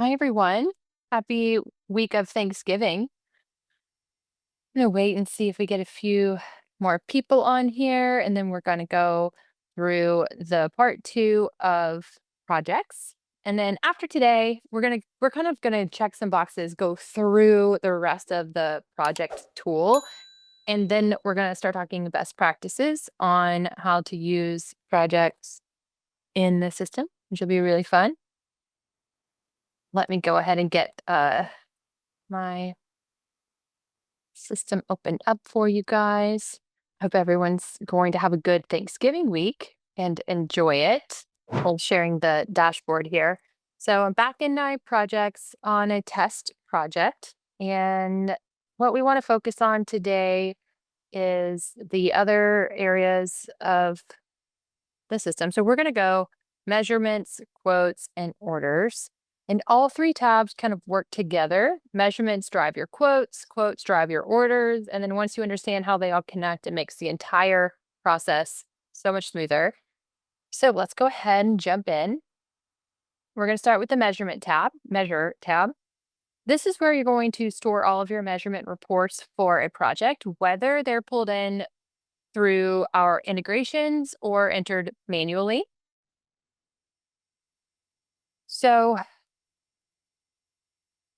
Hi, everyone. Happy week of Thanksgiving. I'm going to wait and see if we get a few more people on here, and then we're going to go through the part two of projects. And then after today, we're kind of gonna check some boxes, go through the rest of the project tool, and then we're gonna start talking best practices on how to use projects in the system, which will be really fun. Let me go ahead and get my system opened up for you guys. Hope everyone's going to have a good Thanksgiving week and enjoy it. I'm sharing the dashboard here. So I'm back in my projects on a test project. And what we want to focus on today is the other areas of the system. So we're going to go measurements, quotes, and orders. And all three tabs kind of work together. Measurements drive your quotes, quotes drive your orders. And then once you understand how they all connect, it makes the entire process so much smoother. So let's go ahead and jump in. We're going to start with the measurement tab, measure tab. This is where you're going to store all of your measurement reports for a project, whether they're pulled in through our integrations or entered manually. So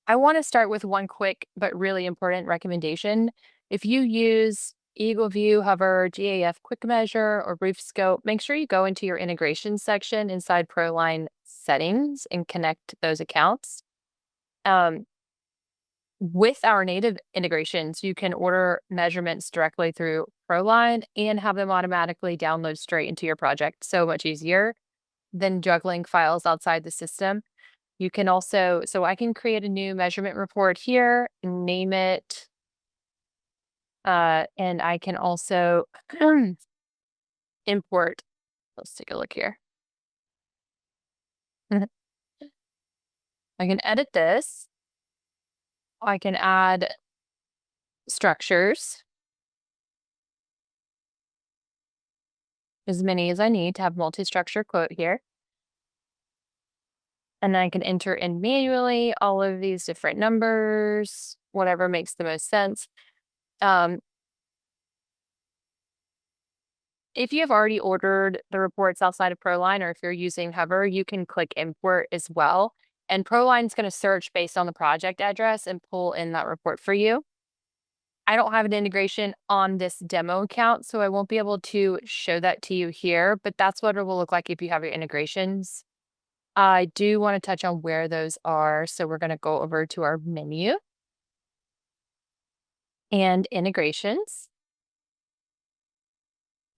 I want to start with one quick but really important recommendation. If you use Eagle View, Hover, GAF Quick Measure, or Roof Scope, make sure you go into your integration section inside Proline settings and connect those accounts. With our native integrations, you can order measurements directly through Proline and have them automatically download straight into your project. So much easier than juggling files outside the system. You can also, so I can create a new measurement report here, name it, and I can also import. Let's take a look here. I can edit this. I can add structures, as many as I need to have multi-structure quote here. And then I can enter in manually all of these different numbers, whatever makes the most sense. If you have already ordered the reports outside of Proline, or if you're using Hover, you can click import as well. And Proline is going to search based on the project address and pull in that report for you. I don't have an integration on this demo account, so I won't be able to show that to you here, but that's what it will look like if you have your integrations. I do want to touch on where those are. So we're going to go over to our menu and integrations.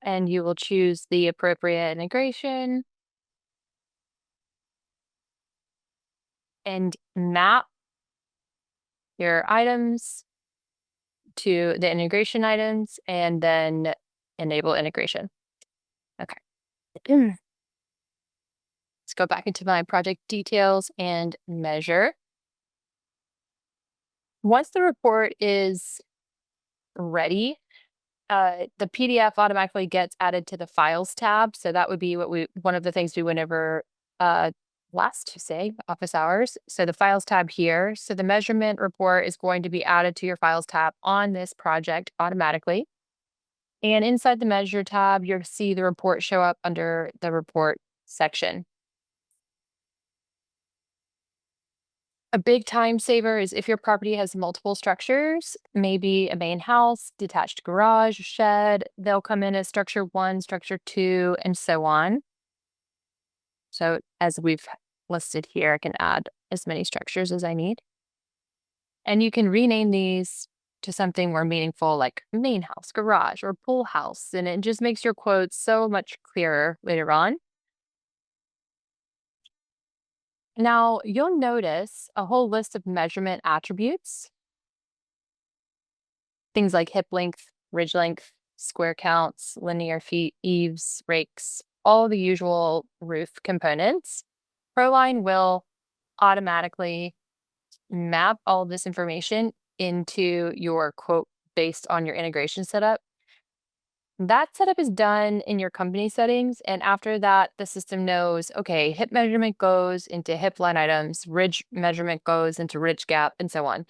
And you will choose the appropriate integration and map your items to the integration items and then enable integration. Okay. Let's go back into my project details and measure. Once the report is ready, the PDF automatically gets added to the files tab. So that would be one of the things we went over last Tuesday, office hours. So the files tab here. So the measurement report is going to be added to your files tab on this project automatically. And inside the measure tab, you'll see the report show up under the report section. A big time saver is if your property has multiple structures, maybe a main house, detached garage, shed, they'll come in as structure 1, structure 2, and so on. So as we've listed here, I can add as many structures as I need. And you can rename these to something more meaningful like main house, garage, or pool house. And it just makes your quotes so much clearer later on. Now, you'll notice a whole list of measurement attributes, things like hip length, ridge length, square counts, linear feet, eaves, rakes, all the usual roof components. Proline will automatically map all this information into your quote based on your integration setup. That setup is done in your company settings. And after that, the system knows, okay, hip measurement goes into hip line items, ridge measurement goes into ridge gap, and so on.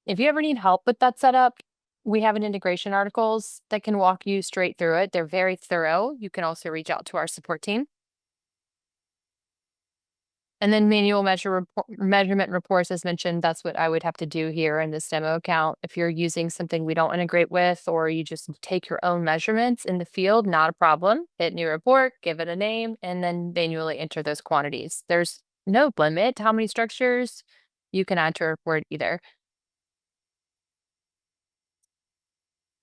If you ever need help with that setup, we have an integration articles that can walk you straight through it. They're very thorough. You can also reach out to our support team. And then manual measurement reports, as mentioned, that's what I would have to do here in this demo account. If you're using something we don't integrate with, or you just take your own measurements in the field, not a problem. Hit new report, give it a name, and then manually enter those quantities. There's no limit to how many structures you can add to a report either.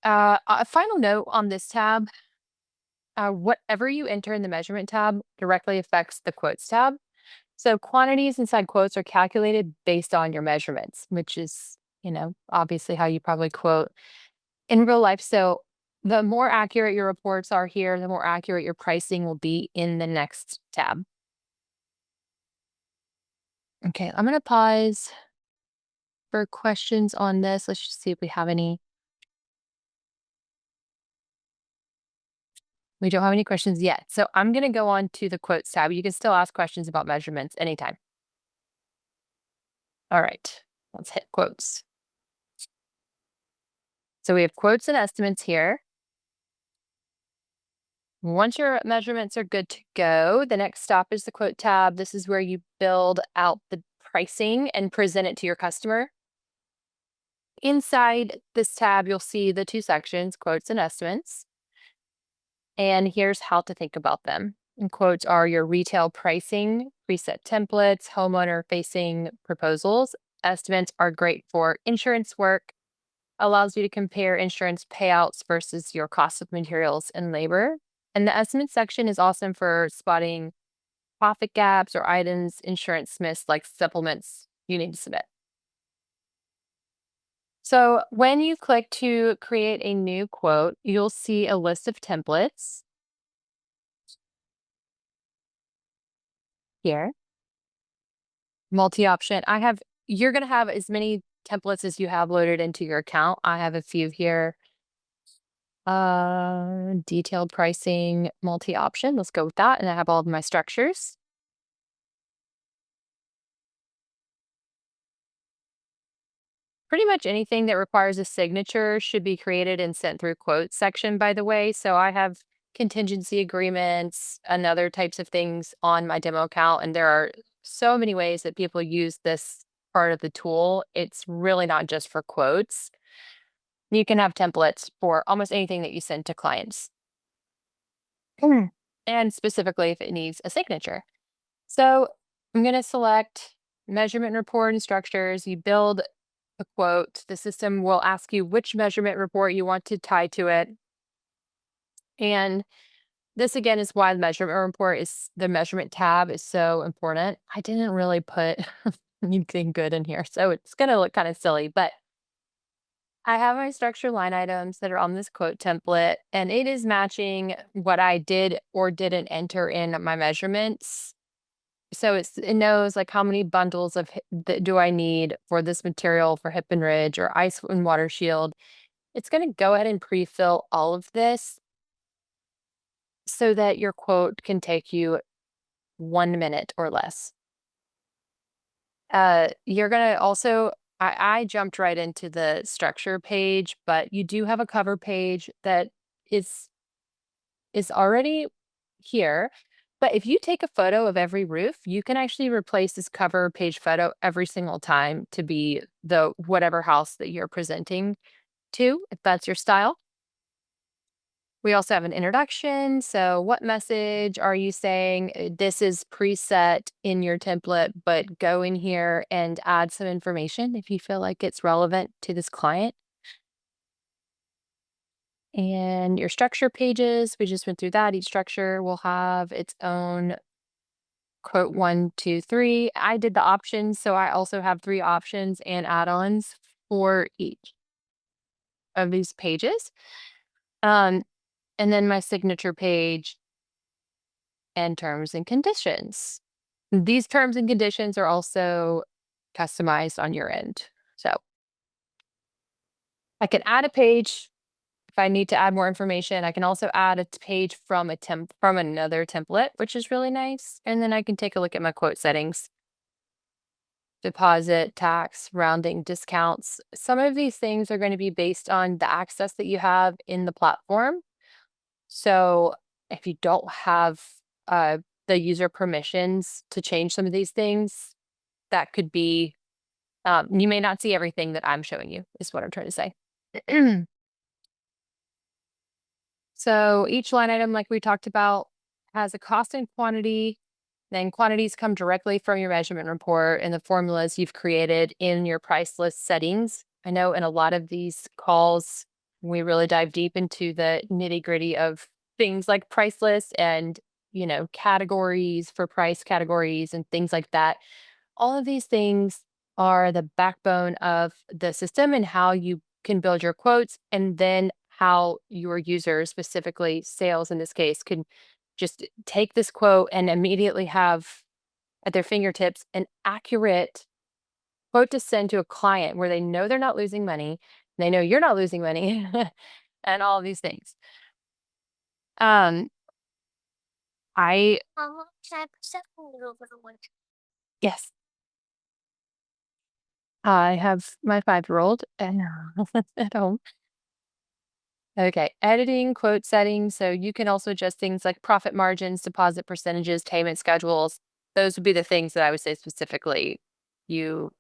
A final note on this tab, whatever you enter in the measurement tab directly affects the quotes tab. So quantities inside quotes are calculated based on your measurements, which is, obviously how you probably quote in real life. So the more accurate your reports are here, the more accurate your pricing will be in the next tab. Okay, I'm going to pause for questions on this. Let's just see if we have any. We don't have any questions yet. So I'm going to go on to the quotes tab. You can still ask questions about measurements anytime. All right, let's hit quotes. So we have quotes and estimates here. Once your measurements are good to go, the next stop is the quote tab. This is where you build out the pricing and present it to your customer. Inside this tab, you'll see the two sections, quotes and estimates. And here's how to think about them. And quotes are your retail pricing, preset templates, homeowner facing proposals. Estimates are great for insurance work, allows you to compare insurance payouts versus your cost of materials and labor. And the estimate section is awesome for spotting profit gaps or items insurance missed, like supplements you need to submit. So when you click to create a new quote, you'll see a list of templates here. Multi-option. You're going to have as many templates as you have loaded into your account. I have a few here. Detailed pricing, multi-option. Let's go with that. And I have all of my structures. Pretty much anything that requires a signature should be created and sent through quotes section, by the way. So I have contingency agreements and other types of things on my demo account. And there are so many ways that people use this part of the tool. It's really not just for quotes. You can have templates for almost anything that you send to clients. And specifically if it needs a signature. So I'm going to select measurement report and structures. You build a quote. The system will ask you which measurement report you want to tie to it. And this again is why the measurement tab is so important. I didn't really put anything good in here, so it's going to look kind of silly, but I have my structure line items that are on this quote template, and it is matching what I did or didn't enter in my measurements. So it knows like how many bundles of do I need for this material for hip and ridge or ice and water shield. It's going to go ahead and pre-fill all of this so that your quote can take you 1 minute or less. You're going to also, I jumped right into the structure page, but you do have a cover page that is already here. But if you take a photo of every roof, you can actually replace this cover page photo every single time to be the whatever house that you're presenting to, if that's your style. We also have an introduction. So, what message are you saying? This is preset in your template, but go in here and add some information if you feel like it's relevant to this client. And your structure pages, we just went through that. Each structure will have its own quote 1, 2, 3. I did the options, so I also have 3 options and add-ons for each of these pages. And then my signature page and terms and conditions. These terms and conditions are also customized on your end. So I can add a page If I need to add more information, I can also add a page from from another template, which is really nice. And then I can take a look at my quote settings, deposit, tax, rounding, discounts. Some of these things are going to be based on the access that you have in the platform. So if you don't have uh, the user permissions to change some of these things, that could be, you may not see everything that I'm showing you, is what I'm trying to say. So each line item, like we talked about, has a cost and quantity. Then quantities come directly from your measurement report and the formulas you've created in your price list settings. I know in a lot of these calls, we really dive deep into the nitty gritty of things like price lists and, categories for price categories and things like that. All of these things are the backbone of the system and how you can build your quotes, and then how your users, specifically sales in this case, can just take this quote and immediately have at their fingertips an accurate quote to send to a client where they know they're not losing money, they know you're not losing money, and all of these things. Um, I can I present a little bit of work? Yes, I have my 5-year-old and at home. Okay, editing, quote settings. So you can also adjust things like profit margins, deposit percentages, payment schedules. Those would be the things that I would say specifically you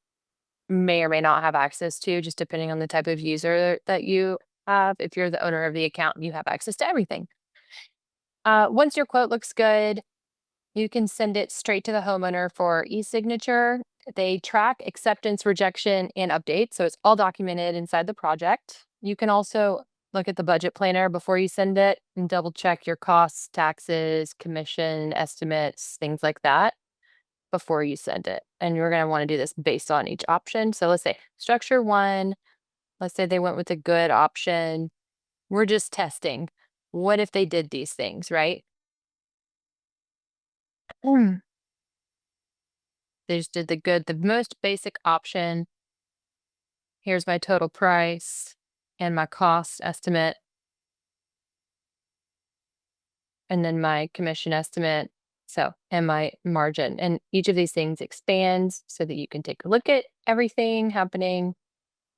may or may not have access to, just depending on the type of user that you have. If you're the owner of the account, you have access to everything. Once your quote looks good, you can send it straight to the homeowner for e-signature. They track acceptance, rejection, and updates. So it's all documented inside the project. You can also look at the budget planner before you send it and double check your costs, taxes, commission estimates, things like that before you send it. And you're going to want to do this based on each option. So let's say structure one, let's say they went with a good option. We're just testing. What if they did these things, right? They just did the most basic option. Here's my total price and my cost estimate, and then my commission estimate. So, and my margin. And each of these things expands so that you can take a look at everything happening,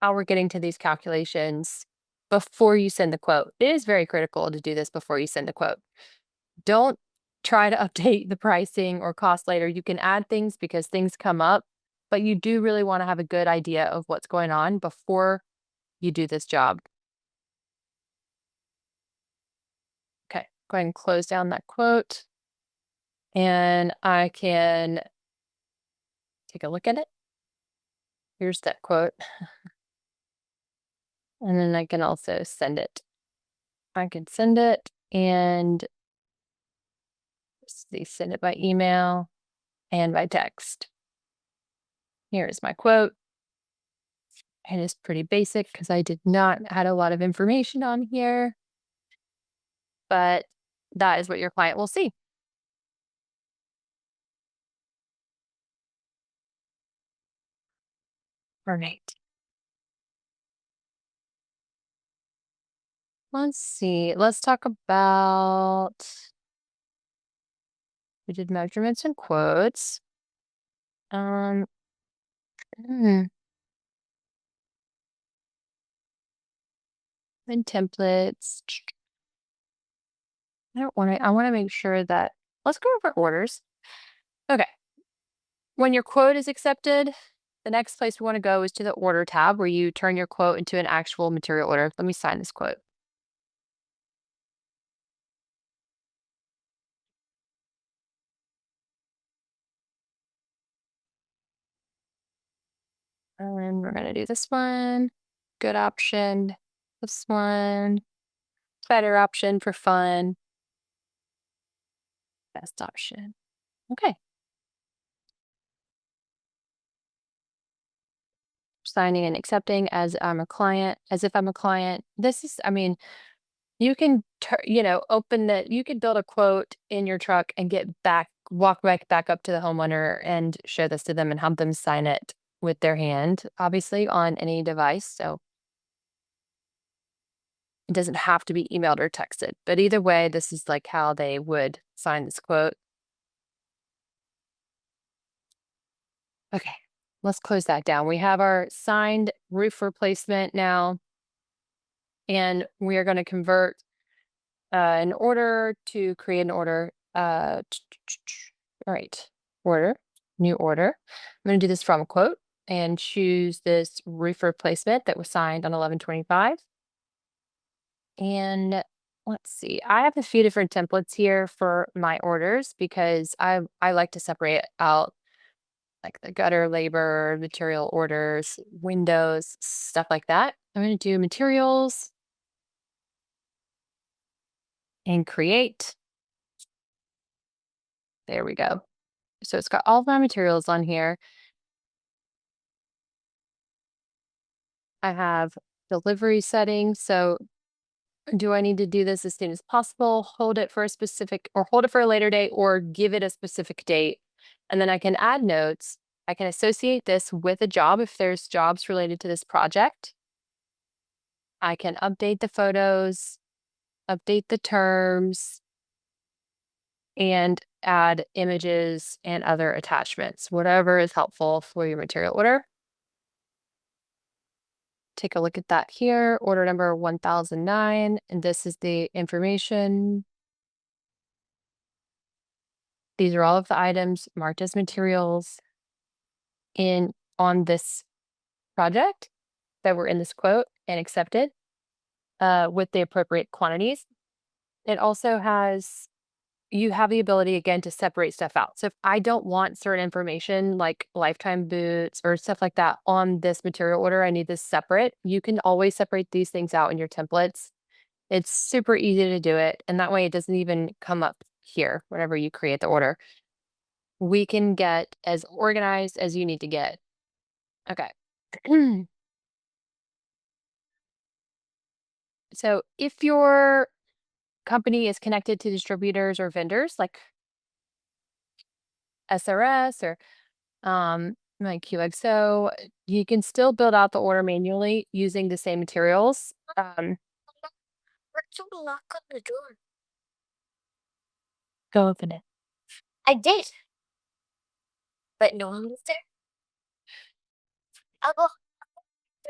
how we're getting to these calculations before you send the quote. It is very critical to do this before you send the quote. Don't try to update the pricing or cost later. You can add things because things come up, but you do really want to have a good idea of what's going on before you do this job. Okay, go ahead and close down that quote. And I can take a look at it. Here's that quote. And then I can also send it. I can send it and send it by email and by text. Here is my quote. It is pretty basic because I did not add a lot of information on here, but that is what your client will see. All right. Let's see. Let's talk about, we did measurements and quotes. Um, hmm, and templates. I want to make sure that, let's go over orders. Okay. When your quote is accepted, the next place we want to go is to the order tab where you turn your quote into an actual material order. Let me sign this quote. And we're going to do this one. Good option. This one. Better option for fun. Best option. Okay. Signing and accepting as I'm a client, as if I'm a client. This is, I mean, you can, open the, you could build a quote in your truck and walk back up to the homeowner and show this to them and have them sign it with their hand, obviously on any device. So It doesn't have to be emailed or texted, but either way, this is like how they would sign this quote. Okay, let's close that down. We have our signed roof replacement now, and we are going to convert an order to create an order. All right, order, new order. I'm going to do this from a quote and choose this roof replacement that was signed on 11/25. And let's see, I have a few different templates here for my orders because I like to separate out like the gutter labor, material orders, windows, stuff like that. I'm going to do materials and create. There we go. So it's got all of my materials on here. I have delivery settings. So do I need to do this as soon as possible? Hold it for a specific or hold it for a later date or give it a specific date. And then I can add notes. I can associate this with a job if there's jobs related to this project. I can update the photos, update the terms, and add images and other attachments, whatever is helpful for your material order. Take a look at that here, order number 1009, and this is the information. These are all of the items marked as materials in on this project that were in this quote and accepted with the appropriate quantities. It also has you have the ability again to separate stuff out. So if I don't want certain information like lifetime boots or stuff like that on this material order, I need this separate. You can always separate these things out in your templates. It's super easy to do it. And that way it doesn't even come up here whenever you create the order. We can get as organized as you need to get. Okay. So if your company is connected to distributors or vendors like SRS or like QXO, you can still build out the order manually using the same materials. Where's the lock on the door? Go open it. I did, but no one was there. I'll go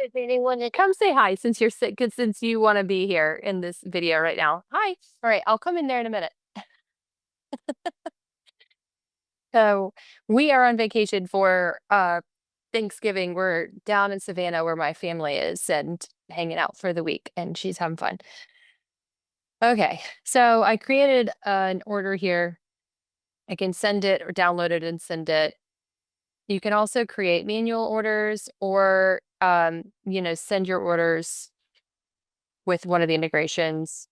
if anyone is. Come say hi since you're sick, since you want to be here in this video right now. Hi. All right, I'll come in there in a minute. So we are on vacation for Thanksgiving. We're down in Savannah where my family is and hanging out for the week, and she's having fun. Okay, so I created an order here. I can send it or download it and send it. You can also create manual orders or send your orders with one of the integrations.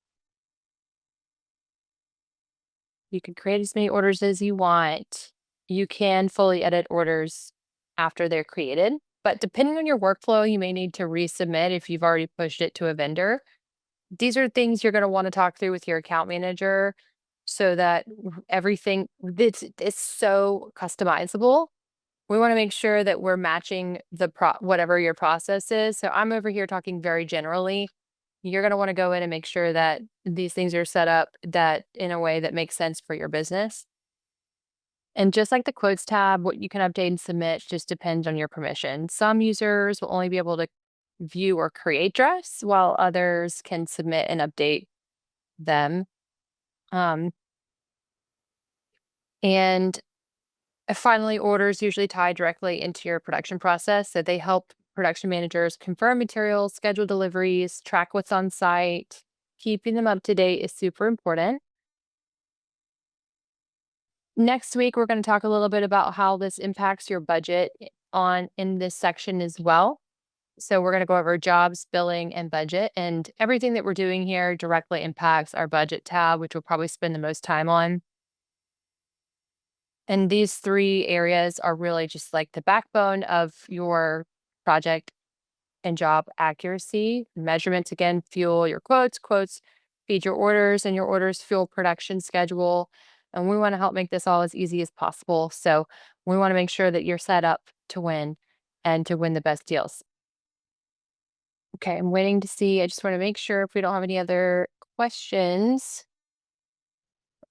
You can create as many orders as you want. You can fully edit orders after they're created, but depending on your workflow, you may need to resubmit if you've already pushed it to a vendor. These are things you're going to want to talk through with your account manager so that everything this is so customizable. We want to make sure that we're matching whatever your process is. So I'm over here talking very generally. You're going to want to go in and make sure that these things are set up that in a way that makes sense for your business. And just like the quotes tab, what you can update and submit just depends on your permission. Some users will only be able to view or create drafts, while others can submit and update them. Um, and finally, orders usually tie directly into your production process. So they help production managers confirm materials, schedule deliveries, track what's on site. Keeping them up to date is super important. Next week, we're going to talk a little bit about how this impacts your budget in this section as well. So we're going to go over jobs, billing, and budget. And everything that we're doing here directly impacts our budget tab, which we'll probably spend the most time on. And these three areas are really just like the backbone of your project and job accuracy. Measurements, again, fuel your quotes feed your orders, and your orders fuel production schedule. And we want to help make this all as easy as possible. So we want to make sure that you're set up to win and to win the best deals. Okay, I'm waiting to see. I just want to make sure if we don't have any other questions.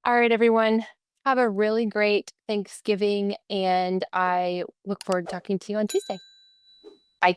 All right, everyone. Have a really great Thanksgiving, and I look forward to talking to you on Tuesday. Bye.